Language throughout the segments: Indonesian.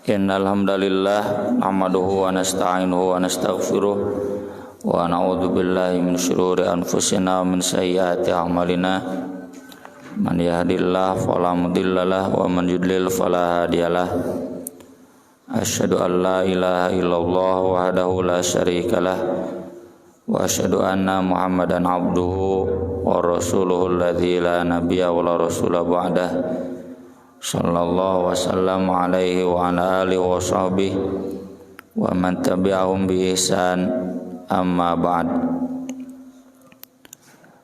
Innal hamdalillah nahmaduhu wa nasta'inuhu wa nastaghfiruh wa na'udzu billahi min shururi anfusina wa min sayyiati a'malina. Man yahdihillahu fala mudhillalah wa man yudlil fala hadiyalah. Asyhadu an la ilaha illallah wahdahu la syarikalah wa asyhadu anna Muhammadan abduhu wa rasuluhu alladzi la nabiyya wa la rasula ba'dah. Sallallahu wasallam alaihi wa ala alihi wa sahbihi wa man tabi'ahum bi ihsan, amma ba'd.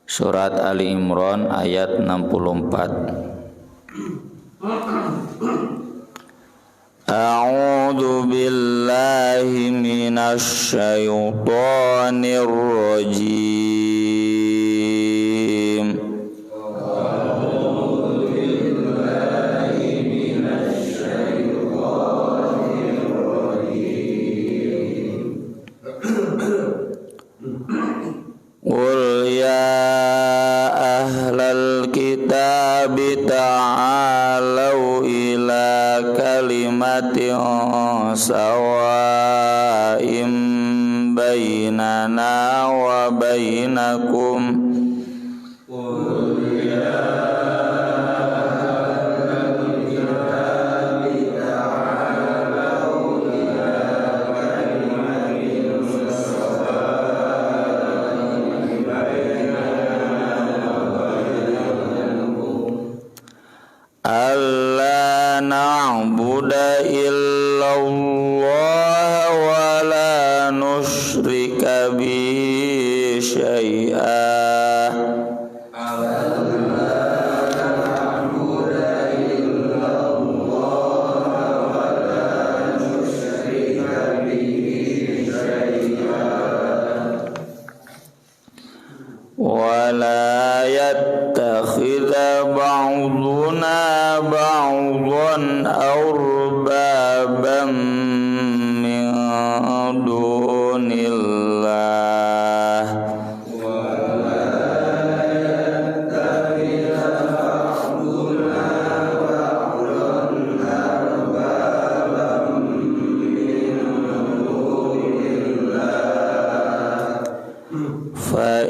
Surat Ali Imran ayat 64. A'udzu billahi minasy syaithanir rajim. Qul ya ahlal kitab ta'alau ila kalimatin sawa'im bainana wa bainakum. Alla na'budu illallah wa la nusyrika bihi syai'a. Wala yattakhidha ba'duna ba'dan arbaban min dunillah. Fa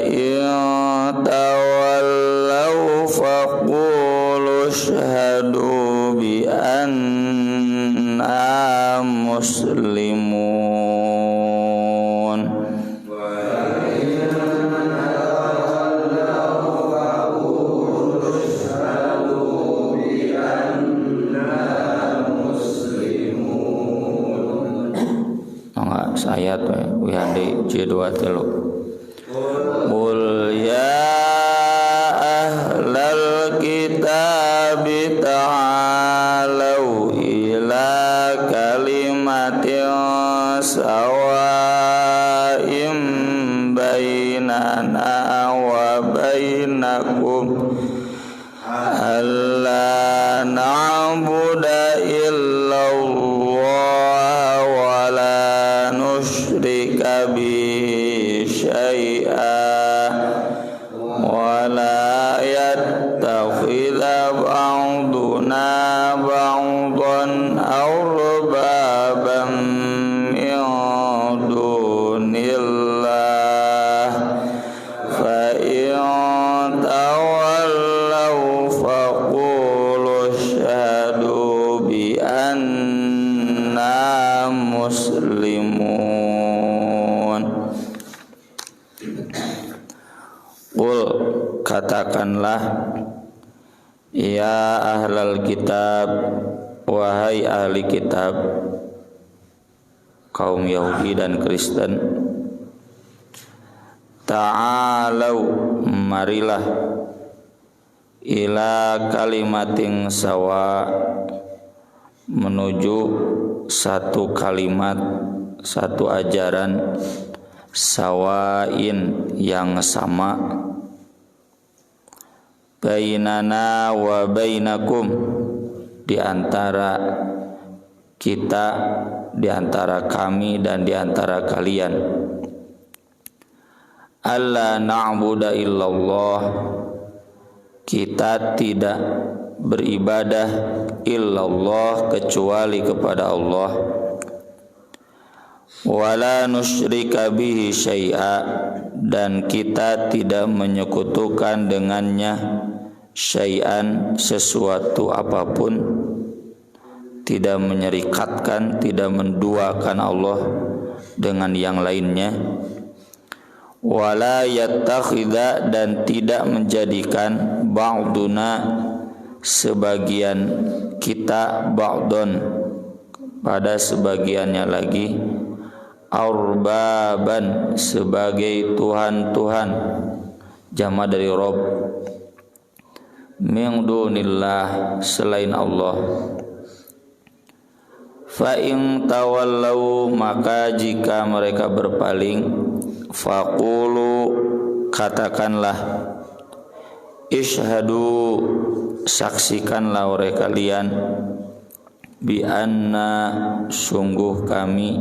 tawallaw faqulu ashhadu bi anna muslimun. Ayat wihandi jidwa telu. Qul ya ahlal kitab ta'alau ila kalimatin sawa'im bainana wa bainakum alla na'budu illallah wa la nusyrika bihi syai'a wa la yattakhidha ba'duna ba'dan arbaban min dunillah. Fa in tawallaw faqulu ashhadu bi anna muslimun. Qul, katakanlah, ya ahlal kitab, wahai ahli kitab, kaum Yahudi dan Kristen, ta'alau, marilah, ila kalimatin sawa, menuju satu kalimat, satu ajaran, sawain, yang sama, bainana wa bainakum, di antara kita, di antara kami dan di antara kalian. Alla na'budu illallah, kita tidak beribadah illallah kecuali kepada Allah, wala nusyrika bihi syai'a dan kita tidak menyekutukan dengannya syai'an sesuatu apapun, tidak menyerikatkan, tidak menduakan Allah dengan yang lainnya, wala yattakhidha dan tidak menjadikan ba'duna sebagian kita ba'don pada sebagiannya lagi arbaban sebagai tuhan-tuhan, jama dari Rob, min dunillah selain Allah. Fa in tawallau maka jika mereka berpaling, faqulu katakanlah, ishhadu saksikanlah oleh kalian, bi anna sungguh kami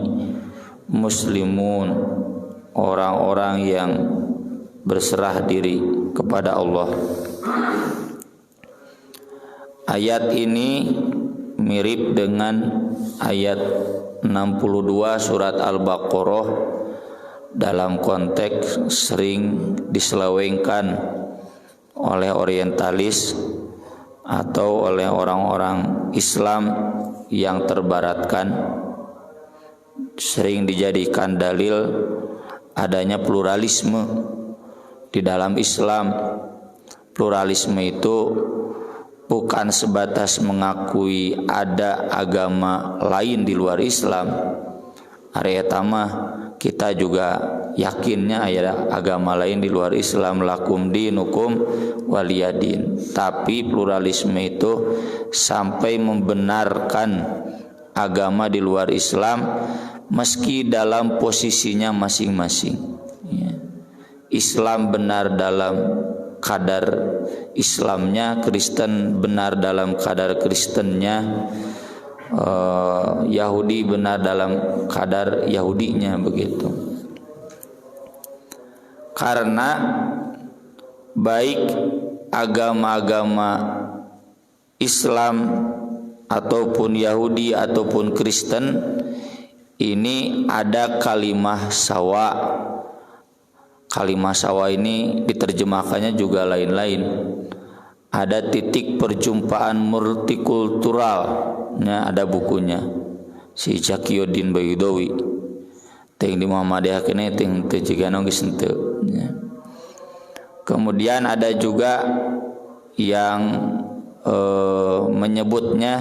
muslimun orang-orang yang berserah diri kepada Allah. Ayat ini mirip dengan ayat 62 surat Al-Baqarah dalam konteks sering diselewengkan oleh orientalis atau oleh orang-orang Islam yang terbaratkan, sering dijadikan dalil adanya pluralisme di dalam Islam. Pluralisme itu bukan sebatas mengakui ada agama lain di luar Islam. Ari eta mah kita juga yakinnya ada agama lain di luar Islam, lakum dinukum waliyadin. Tapi pluralisme itu sampai membenarkan agama di luar Islam meski dalam posisinya masing-masing. Islam benar dalam kadar Islamnya, Kristen benar dalam kadar Kristennya, Yahudi benar dalam kadar Yahudinya, begitu. Karena baik agama-agama Islam ataupun Yahudi ataupun Kristen ini ada kalimah sawa. Kalimah sawa ini diterjemahkannya juga lain-lain. Ada titik perjumpaan multikulturalnya, ada bukunya si Zakiyuddin Baydawi. Ting di Muhammadiyah kene ting teu jigana geus henteu. Kemudian ada juga yang menyebutnya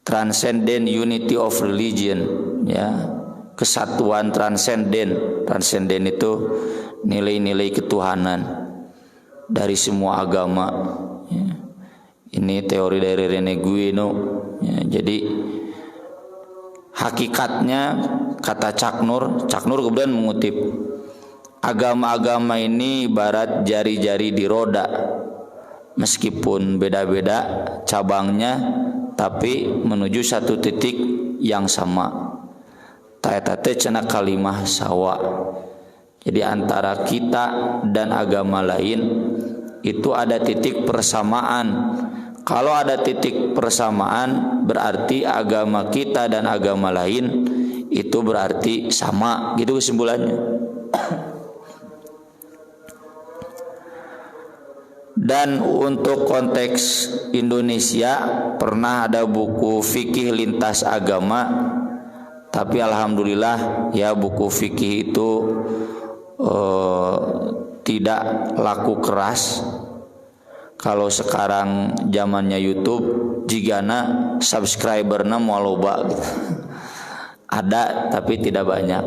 transcendent unity of religion, ya, kesatuan transenden. Transenden itu nilai-nilai ketuhanan dari semua agama, ya. Ini teori dari Rene Guénon, ya. Jadi hakikatnya kata Chuck Nur kemudian mengutip, agama-agama ini ibarat jari-jari di roda, meskipun beda-beda cabangnya tapi menuju satu titik yang sama. Taeta teh cenah kalimah sawa. Jadi antara kita dan agama lain itu ada titik persamaan. Kalau ada titik persamaan berarti agama kita dan agama lain itu berarti sama, gitu kesimpulannya. Dan untuk konteks Indonesia pernah ada buku fikih lintas agama, tapi alhamdulillah ya buku fikih itu tidak laku keras. Kalau sekarang zamannya YouTube, jigana subscriberna moal loba gitu. Ada tapi tidak banyak.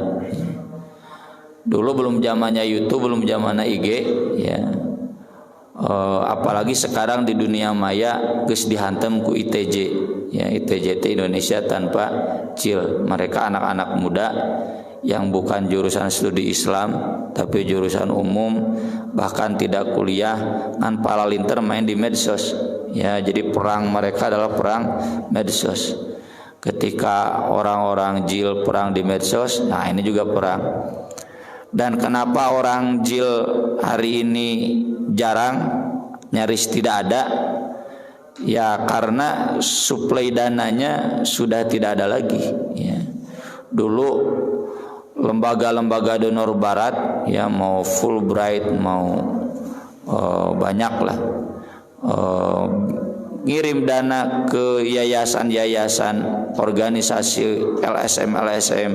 Dulu belum zamannya YouTube, belum zamannya IG, ya. Apalagi sekarang di dunia maya geus dihantem ku ITJ, ya, ITJ itu Indonesia Tanpa Cil. Mereka anak-anak muda yang bukan jurusan studi Islam tapi jurusan umum, bahkan tidak kuliah, ngan palalinter main di medsos, ya. Jadi perang mereka adalah perang medsos. Ketika orang-orang jil perang di medsos, nah ini juga perang. Dan kenapa orang jil hari ini jarang, nyaris tidak ada? Ya karena suplai dananya sudah tidak ada lagi ya. Dulu lembaga-lembaga donor barat ya, mau Fulbright mau banyak lah ngirim dana ke yayasan-yayasan, organisasi LSM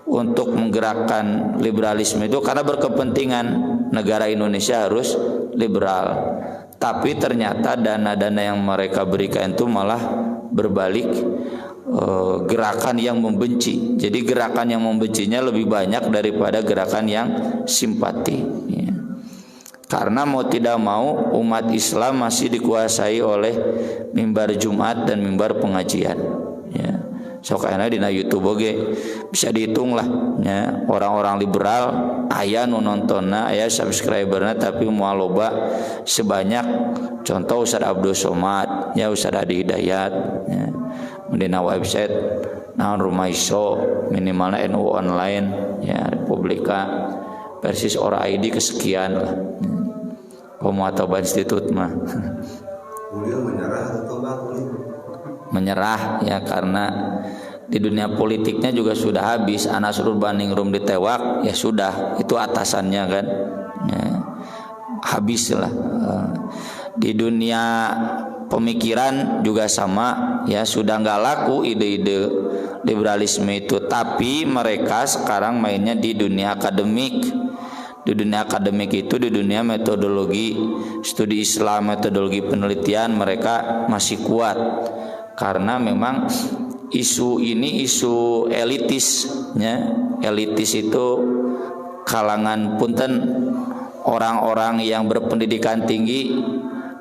untuk menggerakkan liberalisme itu karena berkepentingan negara Indonesia harus liberal. Tapi ternyata dana-dana yang mereka berikan itu malah berbalik, gerakan yang membenci. Jadi gerakan yang membencinya lebih banyak daripada gerakan yang simpati ya. Karena mau tidak mau umat Islam masih dikuasai oleh mimbar Jumat dan mimbar pengajian ya. Sok aya dina YouTube oge bisa dihitung lah ya, orang-orang liberal aya nu nontonna, aya subscriberna tapi moal loba sebanyak contoh Ustaz Abdul Somad ya, Ustaz Adi Hidayat ya. Dina website naon Rumah Iso minimalna NU online ya, Republika Persis Ora ID kesekian lah. Pemuataba Institut mah menyerah ya, karena di dunia politiknya juga sudah habis. Anasrul Baningrum ditewak ya sudah, itu atasannya kan ya, habis lah. Di dunia pemikiran juga sama ya, sudah nggak laku ide-ide liberalisme itu. Tapi mereka sekarang mainnya di dunia akademik. Di dunia akademik itu, di dunia metodologi studi Islam, metodologi penelitian mereka masih kuat. Karena memang isu ini isu elitis ya. Elitis itu kalangan punten orang-orang yang berpendidikan tinggi.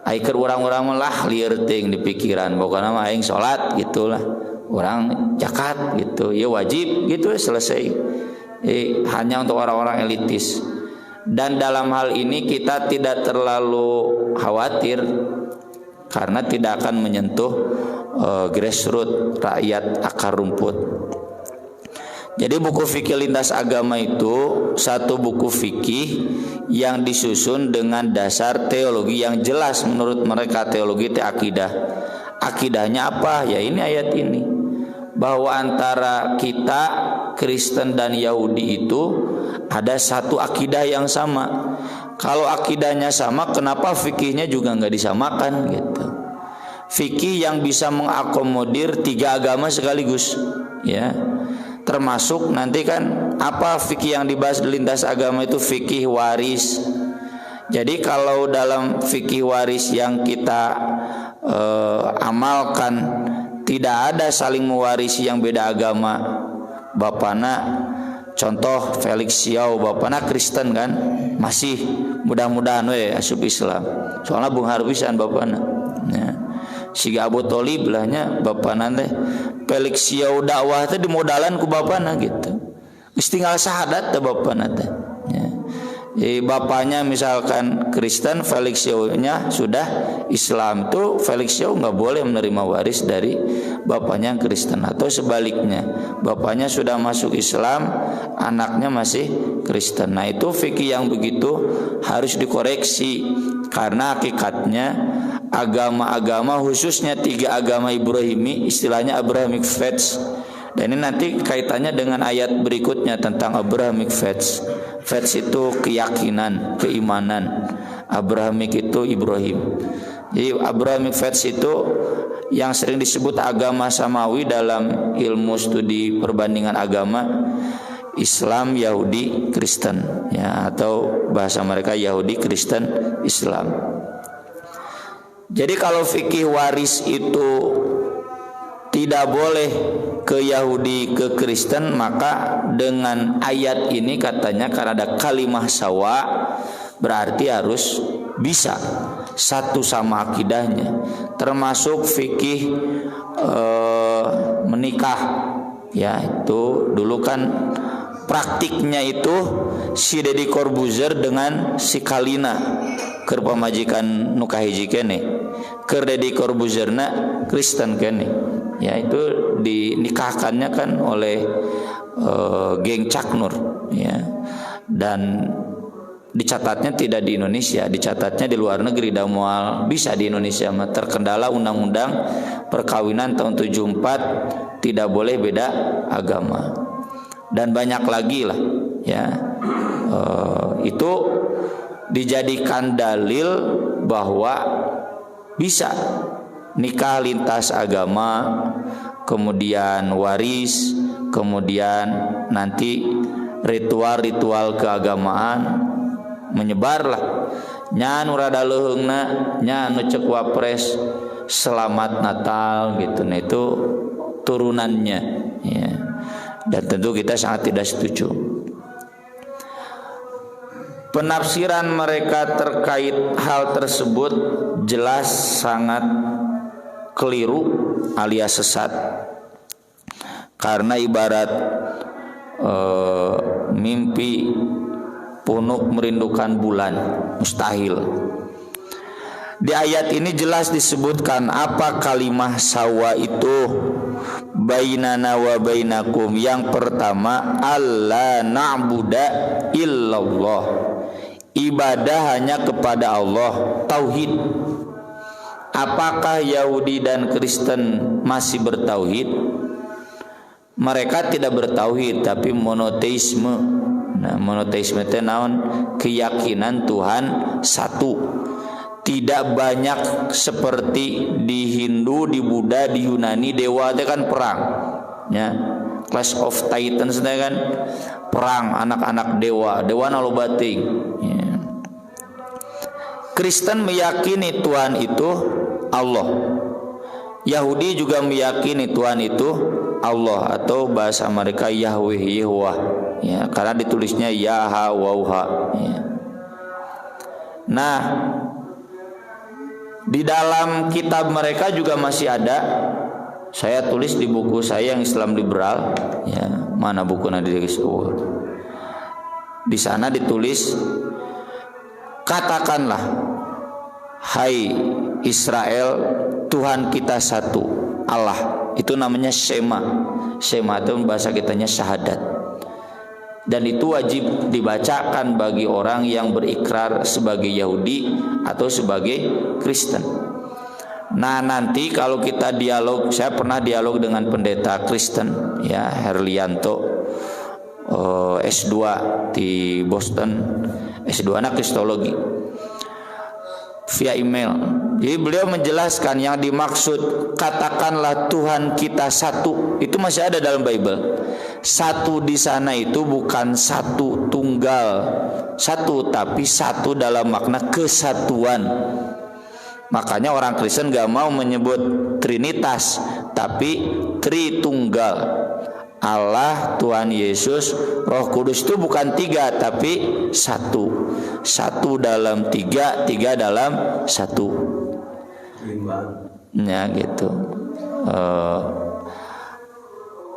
Aikeur urang-urang lah lieur teuing di pikiran, pokona mah aing salat gitulah. Orang zakat gitu, ya wajib gitu selesai. Hanya untuk orang-orang elitis. Dan dalam hal ini kita tidak terlalu khawatir karena tidak akan menyentuh grassroots, rakyat akar rumput. Jadi buku fikih lintas agama itu satu buku fikih yang disusun dengan dasar teologi yang jelas. Menurut mereka teologi itu akidah. Akidahnya apa? Ya ini ayat ini, bahwa antara kita Kristen dan Yahudi itu ada satu akidah yang sama. Kalau akidahnya sama, kenapa fikihnya juga nggak disamakan gitu? Fikih yang bisa mengakomodir tiga agama sekaligus, ya. Termasuk nanti kan apa fikih yang dibahas di lintas agama itu fikih waris. Jadi kalau dalam fikih waris yang kita amalkan tidak ada saling mewarisi yang beda agama. Bapana contoh Felix Xiao, bapana Kristen kan, masih mudah-mudahan we asup Islam. Soalnya Bung Harbisan bapana. Ya. Siga Abu Tholib lahnya bapana teh Felix Xiao dakwah teh dimodalan ku bapana gitu. Geus tinggal syahadat teh bapana teh. Ya. Bapaknya misalkan Kristen, Felix Xiao-nya sudah Islam, tuh Felix Xiao nggak boleh menerima waris dari bapaknya yang Kristen, atau sebaliknya bapaknya sudah masuk Islam, anaknya masih Kristen. Nah itu fikih yang begitu harus dikoreksi karena hakikatnya agama-agama khususnya tiga agama Ibrahimi, istilahnya Abrahamic faith. Dan ini nanti kaitannya dengan ayat berikutnya tentang Abrahamic faith. Faith itu keyakinan, keimanan. Abrahamic itu Ibrahim. Jadi Abrahamic faith itu yang sering disebut agama samawi dalam ilmu studi perbandingan agama, Islam, Yahudi, Kristen, ya, atau bahasa mereka Yahudi, Kristen, Islam. Jadi kalau fikih waris itu tidak boleh ke Yahudi, ke Kristen, maka dengan ayat ini katanya karena ada kalimah sawa berarti harus bisa satu sama akidahnya, termasuk fikih menikah. Ya itu dulu kan praktiknya itu si Deddy Corbuzier dengan si Kalina keur pamajikan nu kahiji keneh, keur Deddy Corbuzierna Kristen keneh. Ya itu dinikahkannya kan oleh geng Cak Nur, ya. Dan dicatatnya tidak di Indonesia, dicatatnya di luar negeri. Dan mual bisa di Indonesia, terkendala undang-undang perkawinan tahun 74 tidak boleh beda agama. Dan banyak lagi lah ya. Itu dijadikan dalil bahwa bisa nikah lintas agama, kemudian waris, kemudian nanti ritual-ritual keagamaan menyebarlah. Nya nu rada leuheungna nya nu ceuk wapres selamat Natal gitu. Nah itu turunannya ya. Dan tentu kita sangat tidak setuju. Penafsiran mereka terkait hal tersebut jelas sangat keliru alias sesat. Karena ibarat mimpi punuk merindukan bulan, mustahil. Di ayat ini jelas disebutkan apa kalimah sawa itu, bainana wa bainakum. Yang pertama, alla na'buda illallah, ibadah hanya kepada Allah, tauhid. Apakah Yahudi dan Kristen masih bertauhid? Mereka tidak bertauhid, tapi monoteisme. Nah, monoteisme itu naon? Keyakinan Tuhan satu. Tidak banyak seperti di Hindu, di Buddha, di Yunani, dewa itu kan perang. Ya, Clash of Titans itu kan perang anak-anak dewa, dewa nalo bating. Ya. Kristen meyakini Tuhan itu Allah. Yahudi juga meyakini Tuhan itu Allah, atau bahasa mereka Yahweh, Yehovah. Ya, karena ditulisnya Yahweh. Ya. Nah, di dalam kitab mereka juga masih ada. Saya tulis di buku saya yang Islam liberal. Ya, mana buku Nadir Gisur? Di sana ditulis, katakanlah, hai Israel, Tuhan kita satu, Allah. Itu namanya Shema. Shema itu bahasa kitanya syahadat. Dan itu wajib dibacakan bagi orang yang berikrar sebagai Yahudi atau sebagai Kristen. Nah, nanti kalau kita dialog, saya pernah dialog dengan pendeta Kristen ya, Herlianto, S2 di Boston, S2 anak Kristologi, via email. Jadi beliau menjelaskan yang dimaksud katakanlah Tuhan kita satu itu masih ada dalam Bible. Satu di sana itu bukan satu tunggal satu, tapi satu dalam makna kesatuan. Makanya orang Kristen gak mau menyebut Trinitas, tapi Tritunggal. Allah, Tuhan Yesus, Roh Kudus itu bukan tiga, tapi satu. Satu dalam tiga, tiga dalam satu. Ya gitu.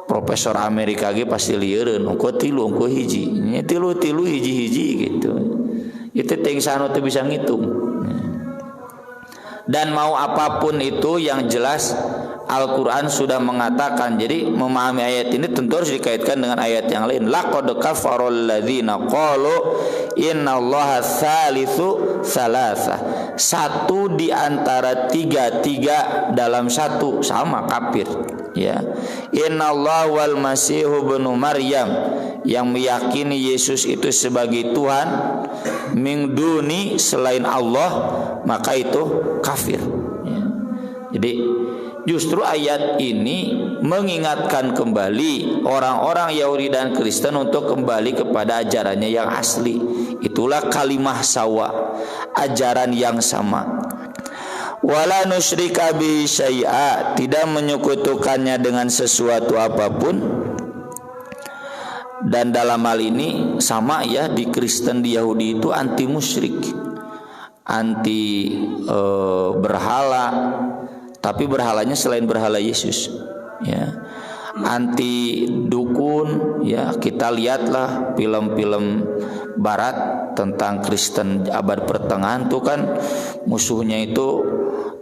Profesor Amerika ge pasti lieureun, engko tilu, engko hiji. Nya tilu hiji-hiji gitu. Itu teh sanu teh bisa ngitung. Dan mau apapun itu yang jelas Al-Quran sudah mengatakan. Jadi memahami ayat ini tentu harus dikaitkan dengan ayat yang lain. Laqad kafarul ladzina qalu innallaha tsalitsu tsalatsa. Satu di antara tiga, tiga dalam satu, sama kafir. Ya, innallaha wal masihu ibnu Maryam, yang meyakini Yesus itu sebagai Tuhan, min duni selain Allah, maka itu kafir. Ya. Jadi justru ayat ini mengingatkan kembali orang-orang Yahudi dan Kristen untuk kembali kepada ajarannya yang asli. Itulah kalimah sawa, ajaran yang sama. Wala nusyrika bi syai'a, tidak menyekutukannya dengan sesuatu apapun. Dan dalam hal ini sama ya, di Kristen, di Yahudi itu anti musyrik, anti berhala, tapi berhalanya selain berhala Yesus. Ya, anti dukun. Ya, kita lihatlah film-film Barat tentang Kristen abad pertengahan tuh kan musuhnya itu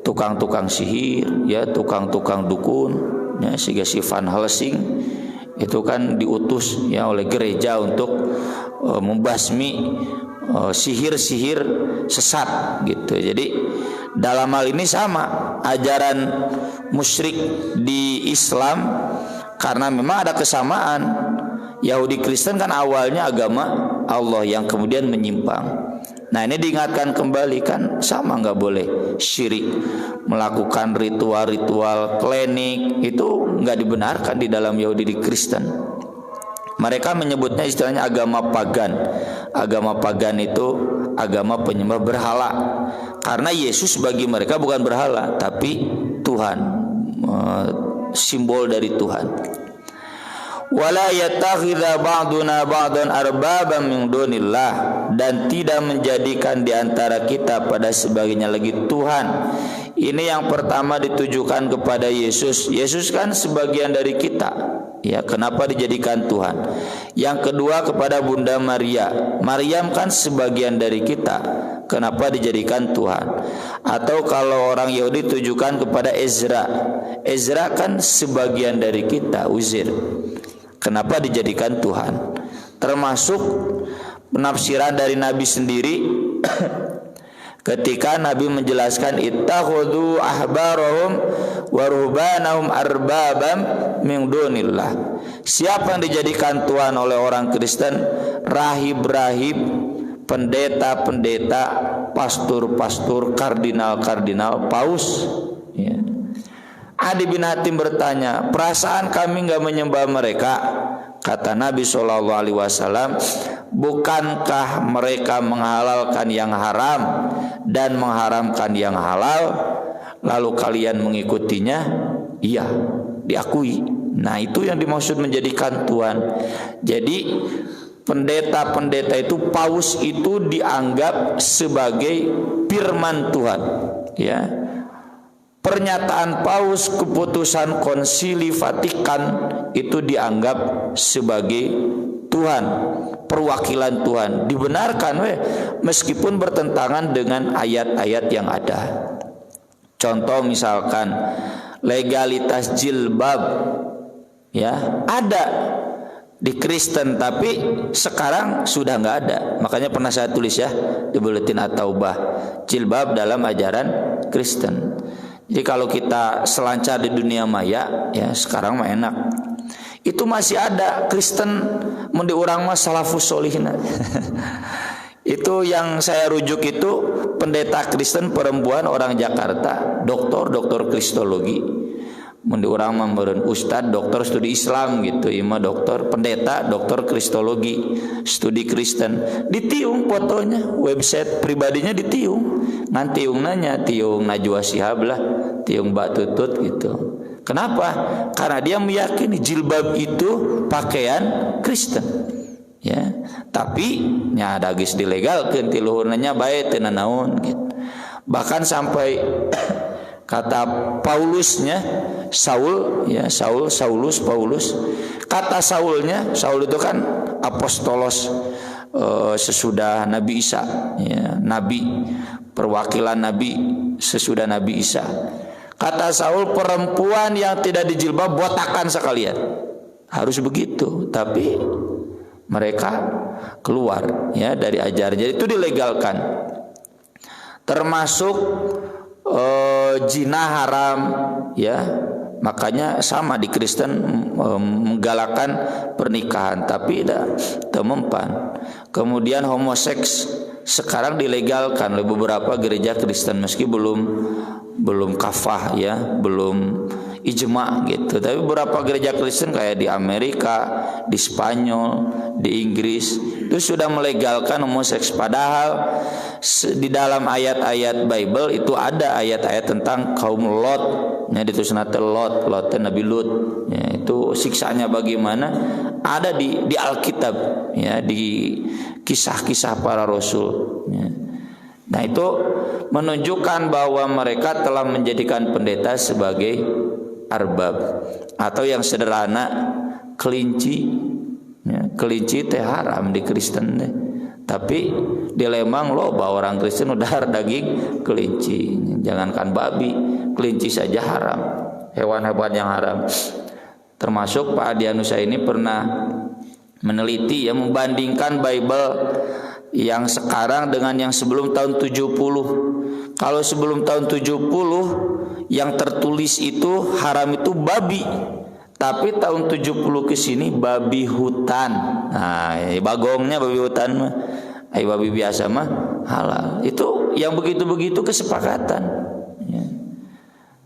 tukang-tukang sihir, ya, tukang-tukang dukun, ya, si Van Helsing itu kan diutus ya oleh gereja untuk membasmi sihir-sihir sesat gitu. Jadi dalam hal ini sama ajaran musyrik di Islam, karena memang ada kesamaan. Yahudi Kristen kan awalnya agama Allah yang kemudian menyimpang. Nah ini diingatkan kembali kan sama, nggak boleh syirik, melakukan ritual-ritual klinik itu nggak dibenarkan di dalam Yahudi di Kristen. Mereka menyebutnya istilahnya agama pagan. Agama pagan itu agama penyembah berhala, karena Yesus bagi mereka bukan berhala tapi Tuhan, simbol dari Tuhan. Wala yattakhidha ba'duna ba'dan arbaban min dunillah, dan tidak menjadikan di antara kita pada sebagainya lagi Tuhan. Ini yang pertama ditujukan kepada Yesus. Yesus kan sebagian dari kita, ya, kenapa dijadikan Tuhan? Yang kedua kepada Bunda Maria. Maryam kan sebagian dari kita, kenapa dijadikan Tuhan? Atau kalau orang Yahudi tujukan kepada Ezra. Ezra kan sebagian dari kita, Uzair, kenapa dijadikan Tuhan? Termasuk penafsiran dari Nabi sendiri ketika Nabi menjelaskan ittakhudhu ahbarahum wa ruhbanahum arbabam min dunillah. Siapa yang dijadikan Tuhan oleh orang Kristen? Rahib-rahib, pendeta-pendeta, pastor-pastor, kardinal-kardinal, paus, ya. Adi bin Hatim bertanya, perasaan kami enggak menyembah mereka? Kata Nabi SAW, bukankah mereka menghalalkan yang haram dan mengharamkan yang halal, lalu kalian mengikutinya? Iya, diakui. Nah itu yang dimaksud menjadikan Tuhan. Jadi pendeta-pendeta itu, paus itu dianggap sebagai firman Tuhan, ya. Pernyataan paus, keputusan Konsili Vatikan itu dianggap sebagai Tuhan, perwakilan Tuhan, dibenarkan meskipun bertentangan dengan ayat-ayat yang ada. Contoh misalkan legalitas jilbab, ya, ada di Kristen tapi sekarang sudah nggak ada. Makanya pernah saya tulis ya di Buletin At-Taubah, jilbab dalam ajaran Kristen. Jadi kalau kita selancar di dunia maya, ya sekarang mah enak. Itu masih ada Kristen mun diurang mah salafus sholihin. Itu yang saya rujuk itu pendeta Kristen perempuan orang Jakarta, doktor kristologi. Mun diurang mah meureun ustad doktor studi Islam gitu, ieu mah doktor pendeta doktor kristologi, studi Kristen. Ditiung fotonya, website pribadinya ditiung. Ngan tiung nanya, tiung Najwa Shihab lah, tiung Mbak Tutut gitu. Kenapa? Karena dia meyakini jilbab itu pakaian Kristen, ya. Tapi nya da geus dilegalkeun ti luhurna nya bae teu nanaon gitu. Bahkan sampai kata Paulusnya, Saul, ya, Paulus. Kata Saulnya, Saul itu kan apostolos sesudah Nabi Isa, ya, nabi, perwakilan Nabi sesudah Nabi Isa. Kata Saul, perempuan yang tidak dijilbab botakan sekalian. Harus begitu, tapi mereka keluar, ya, dari ajaran. Jadi itu dilegalkan. Termasuk zina haram, ya. Makanya sama di Kristen menggalakkan pernikahan tapi tidak mempan. Kemudian homoseks sekarang dilegalkan oleh beberapa gereja Kristen meski belum kafah, ya, belum ijma gitu. Tapi beberapa gereja Kristen kayak di Amerika, di Spanyol, di Inggris itu sudah melegalkan homoseks. Padahal di dalam ayat-ayat Bible itu ada ayat-ayat tentang kaum Lot, ya, ditulisna Lot Nabi Lut, ya, itu siksanya bagaimana ada di Alkitab, ya, di kisah-kisah para rasul, ya. Nah itu menunjukkan bahwa mereka telah menjadikan pendeta sebagai arbab, atau yang sederhana kelinci, ya, kelinci teh haram di Kristen deh. Tapi di Lembang loba orang Kristen udah daging kelinci, jangankan babi, kelinci saja haram, hewan-hewan yang haram. Termasuk Pak Adianusa ini pernah meneliti, ya, membandingkan Bible yang sekarang dengan yang sebelum tahun 70. Kalau sebelum tahun 70 yang tertulis itu haram itu babi. Tapi tahun 70 ke sini babi hutan. Nah, bagongnya babi hutan mah. Babi biasa mah halal. Itu yang begitu-begitu kesepakatan. Ya.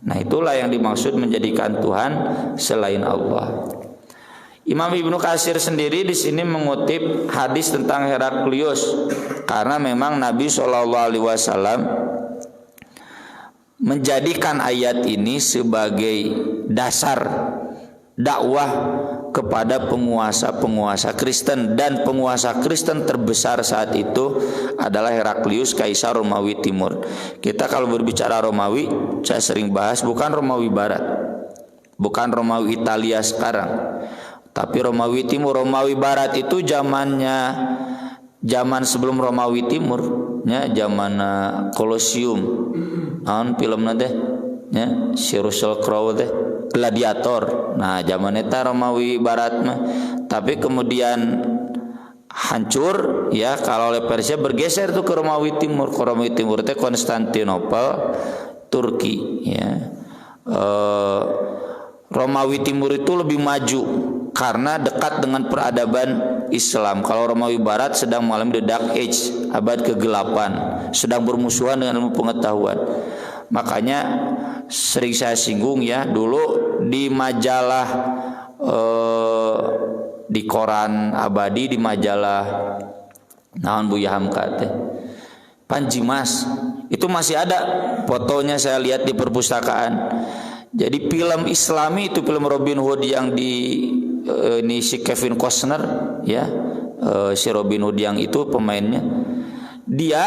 Nah, itulah yang dimaksud menjadikan Tuhan selain Allah. Imam Ibnu Katsir sendiri di sini mengutip hadis tentang Heraklius karena memang Nabi SAW menjadikan ayat ini sebagai dasar dakwah kepada penguasa-penguasa Kristen, dan penguasa Kristen terbesar saat itu adalah Heraklius, Kaisar Romawi Timur. Kita kalau berbicara Romawi, saya sering bahas bukan Romawi Barat, bukan Romawi Italia sekarang, tapi Romawi Timur. Romawi Barat itu zaman sebelum Romawi Timur, ya, zaman Kolosium, filmnya teh, ya, si Russell Crowe teh, Gladiator. Nah, zaman eta Romawi Barat mah. Tapi kemudian hancur, ya, kalau oleh Persia bergeser tuh ke Romawi Timur. Ke Romawi Timur teh Konstantinopel, Turki, ya. Romawi Timur itu lebih maju karena dekat dengan peradaban Islam. Kalau Romawi Barat sedang mengalami the Dark Age, abad ke-8, sedang bermusuhan dengan ilmu pengetahuan. Makanya sering saya singgung, ya, dulu di majalah, di koran abadi, di majalah naon Buya Hamka teh, Panjimas, itu masih ada fotonya, saya lihat di perpustakaan. Jadi film Islami itu film Robin Hood yang ini si Kevin Costner, ya, si Robin Hood yang itu pemainnya. Dia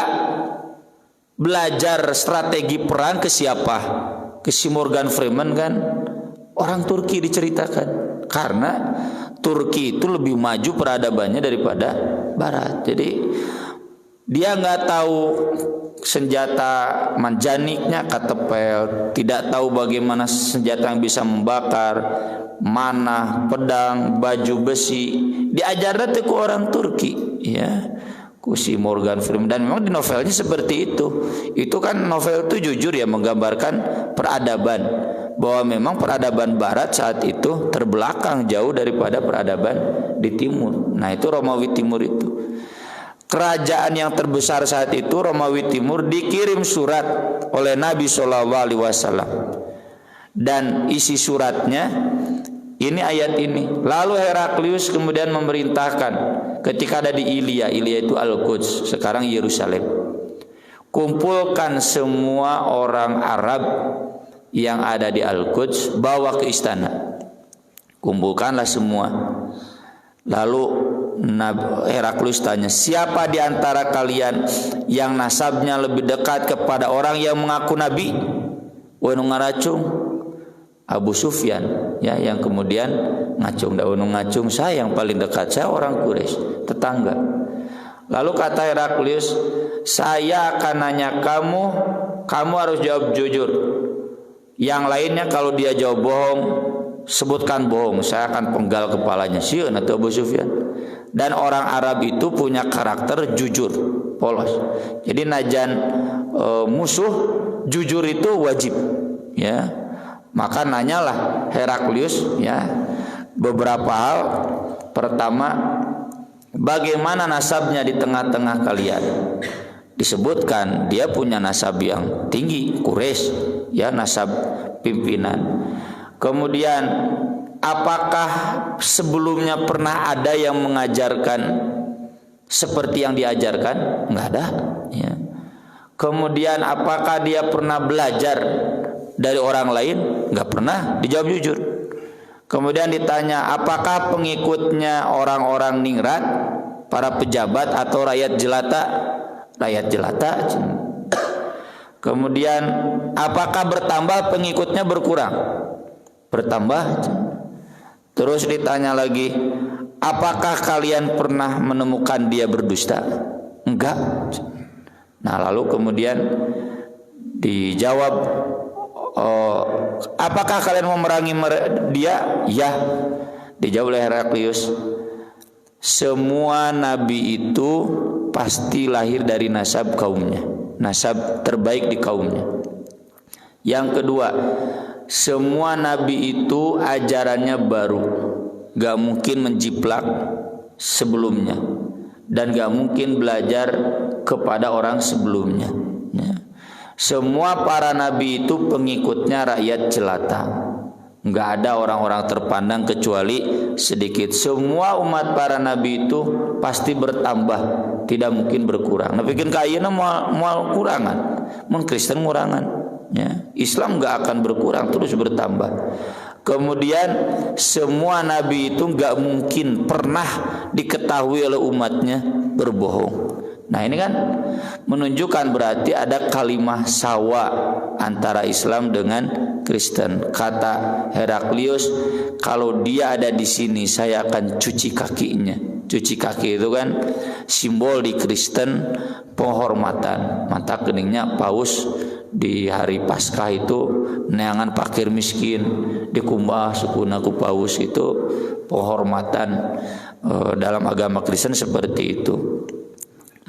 belajar strategi perang ke siapa? Ke si Morgan Freeman, kan, orang Turki diceritakan. Karena Turki itu lebih maju peradabannya daripada Barat. Jadi dia nggak tahu senjata manjaniknya, katepel, tidak tahu bagaimana senjata yang bisa membakar, manah, pedang, baju besi, diajarnya tuh ke orang Turki, ya, ku si Morgan Freeman. Dan memang di novelnya seperti itu. Itu kan novel itu jujur, ya, menggambarkan peradaban, bahwa memang peradaban Barat saat itu terbelakang jauh daripada peradaban di Timur. Nah, itu Romawi Timur itu. Kerajaan yang terbesar saat itu, Romawi Timur, dikirim surat oleh Nabi SAW, dan isi suratnya ini ayat ini. Lalu Heraklius kemudian memerintahkan ketika ada di Ilia itu Al-Quds, sekarang Yerusalem, kumpulkan semua orang Arab yang ada di Al-Quds, bawa ke istana, kumpulkanlah semua. Lalu Heraklius tanya, siapa di antara kalian yang nasabnya lebih dekat kepada orang yang mengaku nabi? Wanu ngaracung Abu Sufyan, ya, yang kemudian ngacung, ngacung, saya yang paling dekat, saya orang Quraisy, tetangga. Lalu kata Heraklius, saya akan nanya kamu harus jawab jujur. Yang lainnya kalau dia jawab bohong, sebutkan bohong, saya akan penggal kepalanya. Sieun atuh Abu Sufyan. Dan orang Arab itu punya karakter jujur, polos. Jadi najan musuh, jujur itu wajib, ya. Maka nanyalah Heraklius, ya, beberapa hal. Pertama, bagaimana nasabnya di tengah-tengah kalian? Disebutkan dia punya nasab yang tinggi, Quraisy, ya, nasab pimpinan. Kemudian apakah sebelumnya pernah ada yang mengajarkan seperti yang diajarkan? Enggak ada, ya. Kemudian apakah dia pernah belajar dari orang lain? Enggak pernah, dijawab jujur. Kemudian ditanya, apakah pengikutnya orang-orang ningrat, para pejabat atau rakyat jelata? Rakyat jelata. Kemudian apakah bertambah pengikutnya, berkurang? Bertambah. Terus ditanya lagi, apakah kalian pernah menemukan dia berdusta? Enggak. Nah, lalu kemudian dijawab, apakah kalian memerangi dia? Ya. Dijawab oleh Heraklius, semua nabi itu pasti lahir dari nasab kaumnya, nasab terbaik di kaumnya. Yang kedua, semua nabi itu ajarannya baru, gak mungkin menjiplak sebelumnya dan gak mungkin belajar kepada orang sebelumnya. Semua para nabi itu pengikutnya rakyat jelata, gak ada orang-orang terpandang kecuali sedikit. Semua umat para nabi itu pasti bertambah, tidak mungkin berkurang. Nah, bikin kayaknya mau kurangan, Kristen ngurangan, ya. Islam gak akan berkurang, terus bertambah. Kemudian semua nabi itu gak mungkin pernah diketahui oleh umatnya berbohong. Nah, ini kan menunjukkan berarti ada kalimah sawa antara Islam dengan Kristen. Kata Heraklius, kalau dia ada di sini saya akan cuci kakinya. Cuci kaki itu kan simbol di Kristen penghormatan. Mata keningnya paus di hari Paskah itu neangan pakir miskin dikumbah sukuna ku paus, itu penghormatan dalam agama Kristen seperti itu.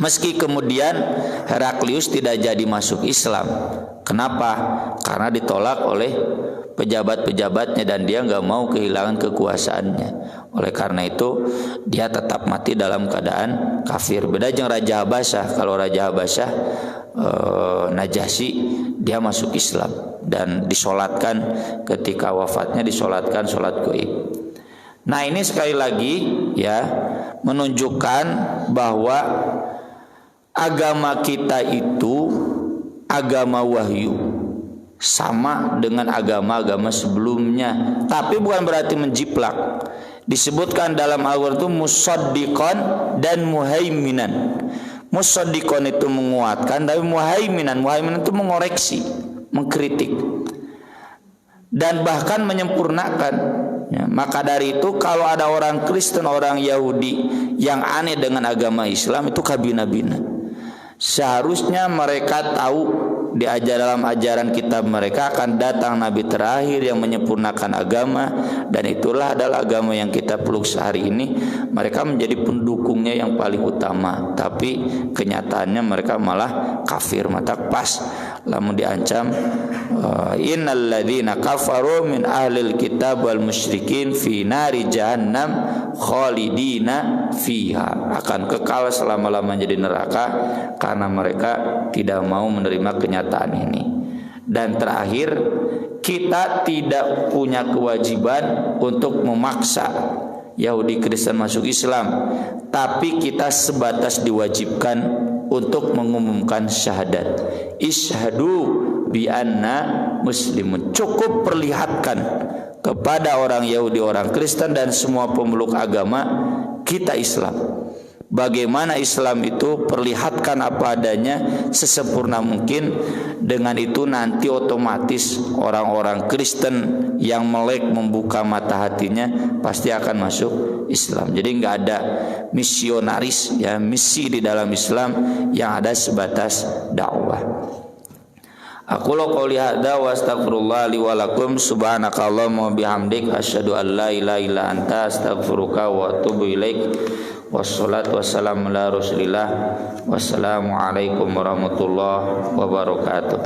Meski kemudian Heraklius tidak jadi masuk Islam. Kenapa? Karena ditolak oleh pejabat-pejabatnya dan dia nggak mau kehilangan kekuasaannya. Oleh karena itu dia tetap mati dalam keadaan kafir. Beda jeung Raja Habasyah. Kalau Raja Habasyah Najasyi, dia masuk Islam dan disolatkan ketika wafatnya, disolatkan solat gaib. Nah, ini sekali lagi ya menunjukkan bahwa agama kita itu agama wahyu, sama dengan agama-agama sebelumnya, tapi bukan berarti menjiplak. Disebutkan dalam Al-Qur'an itu musaddiqan dan muhaiminan. Musaddiqan itu menguatkan, tapi muhaiminan itu mengoreksi, mengkritik, dan bahkan menyempurnakan. Ya, maka dari itu kalau ada orang Kristen, orang Yahudi yang aneh dengan agama Islam, itu kabina-bina. Seharusnya mereka tahu dalam ajaran kitab mereka akan datang Nabi terakhir yang menyempurnakan agama, dan itulah adalah agama yang kita peluk sehari ini. Mereka menjadi pendukungnya yang paling utama, tapi kenyataannya mereka malah kafir. Mata pas lamun diancam innalladzina kafaru min ahlil kitab wal musyrikin fi nari jahannam khalidina fiha, akan kekal selama-lamanya di neraka karena mereka tidak mau menerima kenyataan ini. Dan terakhir, kita tidak punya kewajiban untuk memaksa Yahudi Kristen masuk Islam, tapi kita sebatas diwajibkan untuk mengumumkan syahadat, isyhadu bi anna muslimun. Cukup perlihatkan kepada orang Yahudi, orang Kristen dan semua pemeluk agama, kita Islam. Bagaimana Islam itu, perlihatkan apa adanya sesempurna mungkin. Dengan itu nanti otomatis orang-orang Kristen yang melek membuka mata hatinya pasti akan masuk Islam. Jadi nggak ada misionaris, ya, misi di dalam Islam, yang ada sebatas dakwah. Aku qouli hadza wa astaghfirullah li wa lakum subhanakallahumma wa bihamdik asyhadu an la ilaha illa anta astaghfiruka wa atubu ilaik. Wassalatu wassalamu ala Rasulillah. Wassalamualaikum warahmatullahi wabarakatuh.